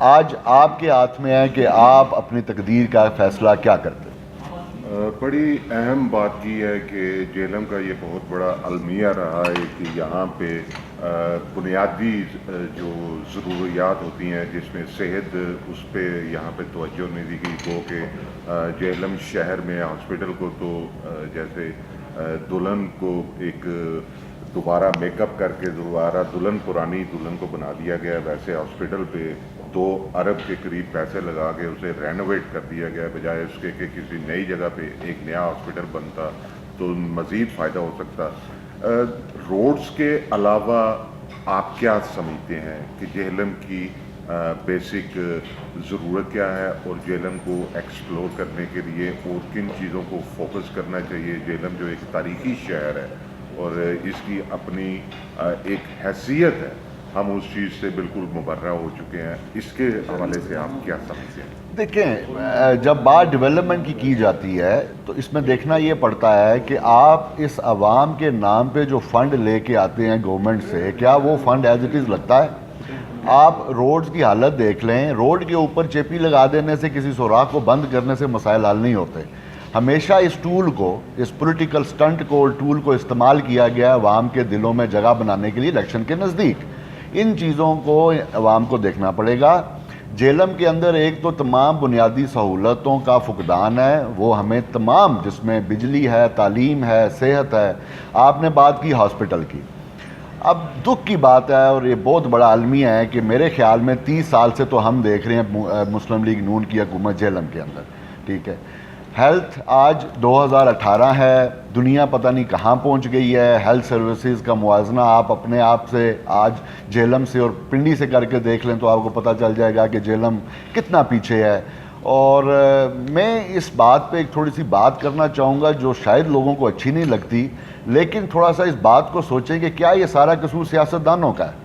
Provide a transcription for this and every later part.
آج آپ کے ہاتھ میں ہے کہ آپ اپنی تقدیر کا فیصلہ کیا کرتے ہیں؟ بڑی اہم بات کی ہے کہ جیلم کا یہ بہت بڑا المیہ رہا ہے کہ یہاں پہ بنیادی جو ضروریات ہوتی ہیں جس میں صحت، اس پہ یہاں پہ توجہ نہیں دی گئی. گو کہ جیلم شہر میں ہاسپٹل کو تو جیسے دلہن کو ایک دوبارہ میک اپ کر کے دوبارہ پرانی دلہن کو بنا دیا گیا، ویسے ہاسپٹل پہ 2 ارب کے قریب پیسے لگا کے اسے رینوویٹ کر دیا گیا، بجائے اس کے کہ کسی نئی جگہ پہ ایک نیا ہاسپٹل بنتا تو مزید فائدہ ہو سکتا. روڈز کے علاوہ آپ کیا سمجھتے ہیں کہ جہلم کی بیسک ضرورت کیا ہے، اور جہلم کو ایکسپلور کرنے کے لیے اور کن چیزوں کو فوکس کرنا چاہیے؟ جہلم جو ایک تاریخی شہر ہے اور اس کی اپنی ایک حیثیت ہے، ہم اس چیز سے بالکل مبرہ ہو چکے ہیں. اس کے حوالے سے آپ کیا سمجھتے ہیں؟ دیکھیں، جب بات ڈیولپمنٹ کی جاتی ہے تو اس میں دیکھنا یہ پڑتا ہے کہ آپ اس عوام کے نام پہ جو فنڈ لے کے آتے ہیں گورنمنٹ سے، کیا وہ فنڈ ایز اٹ از لگتا ہے؟ آپ روڈز کی حالت دیکھ لیں، روڈ کے اوپر چیپی لگا دینے سے، کسی سوراخ کو بند کرنے سے مسائل حل نہیں ہوتے. ہمیشہ اس ٹول کو، اس پولیٹیکل سٹنٹ کو اور ٹول کو استعمال کیا گیا ہے عوام کے دلوں میں جگہ بنانے کے لیے الیکشن کے نزدیک. ان چیزوں کو عوام کو دیکھنا پڑے گا. جہلم کے اندر ایک تو تمام بنیادی سہولتوں کا فقدان ہے، وہ ہمیں تمام، جس میں بجلی ہے، تعلیم ہے، صحت ہے. آپ نے بات کی ہاسپٹل کی. اب دکھ کی بات ہے اور یہ بہت بڑا المیہ ہے کہ میرے خیال میں 30 سال سے تو ہم دیکھ رہے ہیں مسلم لیگ نون کی حکومت جہلم کے اندر، ٹھیک ہے. ہیلتھ آج 2018 ہے، دنیا پتہ نہیں کہاں پہنچ گئی ہے. ہیلتھ سروسز کا موازنہ آپ اپنے آپ سے آج جہلم سے اور پنڈی سے کر کے دیکھ لیں تو آپ کو پتہ چل جائے گا کہ جہلم کتنا پیچھے ہے. اور میں اس بات پہ ایک تھوڑی سی بات کرنا چاہوں گا جو شاید لوگوں کو اچھی نہیں لگتی، لیکن تھوڑا سا اس بات کو سوچیں کہ کیا یہ سارا قصور سیاستدانوں کا ہے؟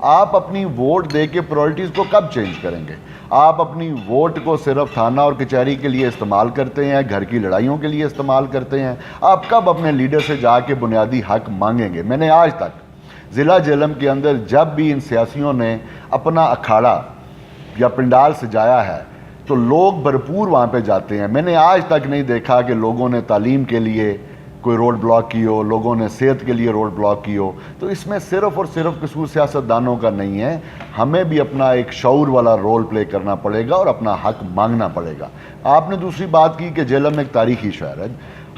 آپ اپنی ووٹ دے کے پرائرٹیز کو کب چینج کریں گے؟ آپ اپنی ووٹ کو صرف تھانہ اور کچہری کے لیے استعمال کرتے ہیں، گھر کی لڑائیوں کے لیے استعمال کرتے ہیں. آپ کب اپنے لیڈر سے جا کے بنیادی حق مانگیں گے؟ میں نے آج تک ضلع جہلم کے اندر جب بھی ان سیاسیوں نے اپنا اکھاڑا یا پنڈال سجایا ہے تو لوگ بھرپور وہاں پہ جاتے ہیں. میں نے آج تک نہیں دیکھا کہ لوگوں نے تعلیم کے لیے کوئی روڈ بلاک کی ہو، لوگوں نے صحت کے لیے روڈ بلاک کی ہو. تو اس میں صرف اور صرف قصور سیاستدانوں کا نہیں ہے، ہمیں بھی اپنا ایک شعور والا رول پلے کرنا پڑے گا اور اپنا حق مانگنا پڑے گا. آپ نے دوسری بات کی کہ جہلم ایک تاریخی شہر ہے.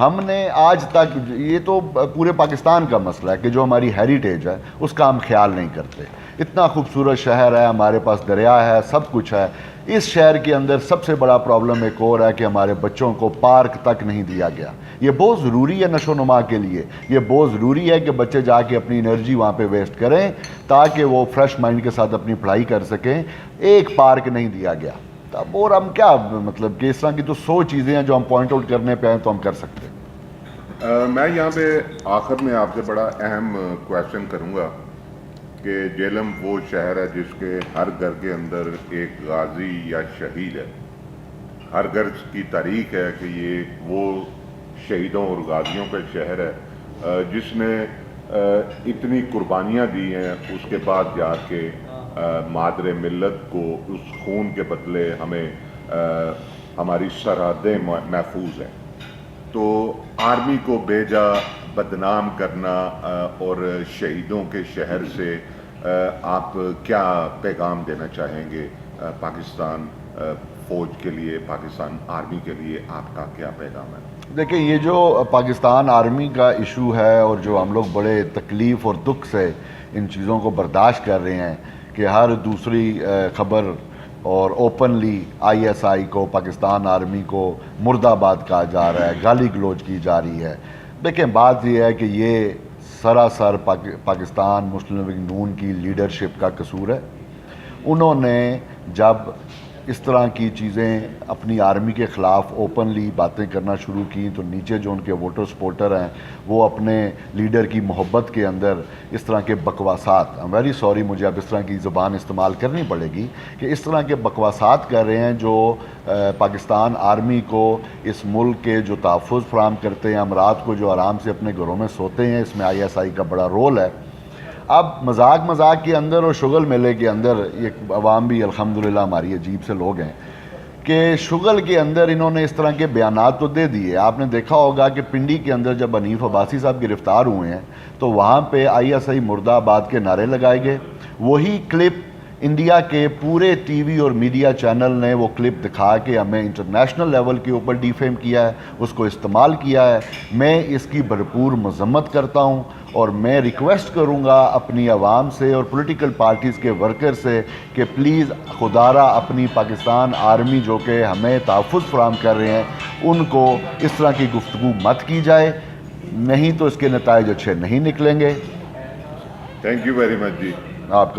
ہم نے آج تک، یہ تو پورے پاکستان کا مسئلہ ہے کہ جو ہماری ہیریٹیج ہے اس کا ہم خیال نہیں کرتے. اتنا خوبصورت شہر ہے، ہمارے پاس دریا ہے، سب کچھ ہے. اس شہر کے اندر سب سے بڑا پرابلم ایک اور ہے کہ ہمارے بچوں کو پارک تک نہیں دیا گیا. یہ بہت ضروری ہے نشو و نما کے لیے. یہ بہت ضروری ہے کہ بچے جا کے اپنی انرجی وہاں پہ ویسٹ کریں تاکہ وہ فریش مائنڈ کے ساتھ اپنی پڑھائی کر سکیں. ایک پارک نہیں دیا گیا. اب اور ہم کیا، مطلب کہ اس طرح کی تو 100 چیزیں ہیں جو ہم پوائنٹ آؤٹ کرنے پہ ہیں تو ہم کر سکتے ہیں. میں یہاں پہ آخر میں آپ سے بڑا اہم کویشچن کروں گا کہ جہلم وہ شہر ہے جس کے ہر گھر کے اندر ایک غازی یا شہید ہے. ہر گھر کی تاریخ ہے کہ یہ وہ شہیدوں اور غازیوں کا شہر ہے جس نے اتنی قربانیاں دی ہیں. اس کے بعد جا کے مادر ملت کو اس خون کے بدلے ہمیں ہماری سرحدیں محفوظ ہیں. تو آرمی کو بیجا بدنام کرنا اور شہیدوں کے شہر سے آپ کیا پیغام دینا چاہیں گے پاکستان فوج کے لیے، پاکستان آرمی کے لیے آپ کا کیا پیغام ہے؟ دیکھیں، یہ جو پاکستان آرمی کا ایشو ہے اور جو ہم لوگ بڑے تکلیف اور دکھ سے ان چیزوں کو برداشت کر رہے ہیں کہ ہر دوسری خبر اور اوپنلی آئی ایس آئی کو، پاکستان آرمی کو مرد آباد کہا جا رہا ہے، گالی گلوچ کی جا رہی ہے. دیکھیں، بات یہ ہے کہ یہ سراسر پاکستان مسلم لیگ نون کی لیڈرشپ کا قصور ہے. انہوں نے جب اس طرح کی چیزیں اپنی آرمی کے خلاف اوپنلی باتیں کرنا شروع کی تو نیچے جو ان کے ووٹر سپورٹر ہیں وہ اپنے لیڈر کی محبت کے اندر اس طرح کے بکواسات، ویری سوری مجھے اب اس طرح کی زبان استعمال کرنی پڑے گی، کہ اس طرح کے بکواسات کر رہے ہیں جو پاکستان آرمی کو، اس ملک کے جو تحفظ فراہم کرتے ہیں، ہم رات کو جو آرام سے اپنے گھروں میں سوتے ہیں، اس میں آئی ایس آئی کا بڑا رول ہے. اب مذاق کے اندر اور شغل میلے کے اندر یہ عوام بھی الحمدللہ ہماری عجیب سے لوگ ہیں کہ شغل کے اندر انہوں نے اس طرح کے بیانات تو دے دیے. آپ نے دیکھا ہوگا کہ پنڈی کے اندر جب حنیف عباسی صاحب گرفتار ہوئے ہیں تو وہاں پہ ISI مردہ آباد کے نعرے لگائے گئے. وہی کلپ انڈیا کے پورے ٹی وی اور میڈیا چینل نے وہ کلپ دکھا کے ہمیں انٹرنیشنل لیول کے اوپر ڈیفیم کیا ہے, اس کو استعمال کیا ہے. میں اس کی بھرپور مذمت کرتا ہوں اور میں ریکویسٹ کروں گا اپنی عوام سے اور پولیٹیکل پارٹیز کے ورکر سے کہ پلیز خدارہ اپنی پاکستان آرمی جو کہ ہمیں تحفظ فراہم کر رہے ہیں ان کو اس طرح کی گفتگو مت کی جائے, نہیں تو اس کے نتائج اچھے نہیں نکلیں گے. تھینک یو ویری مچ جی. آپ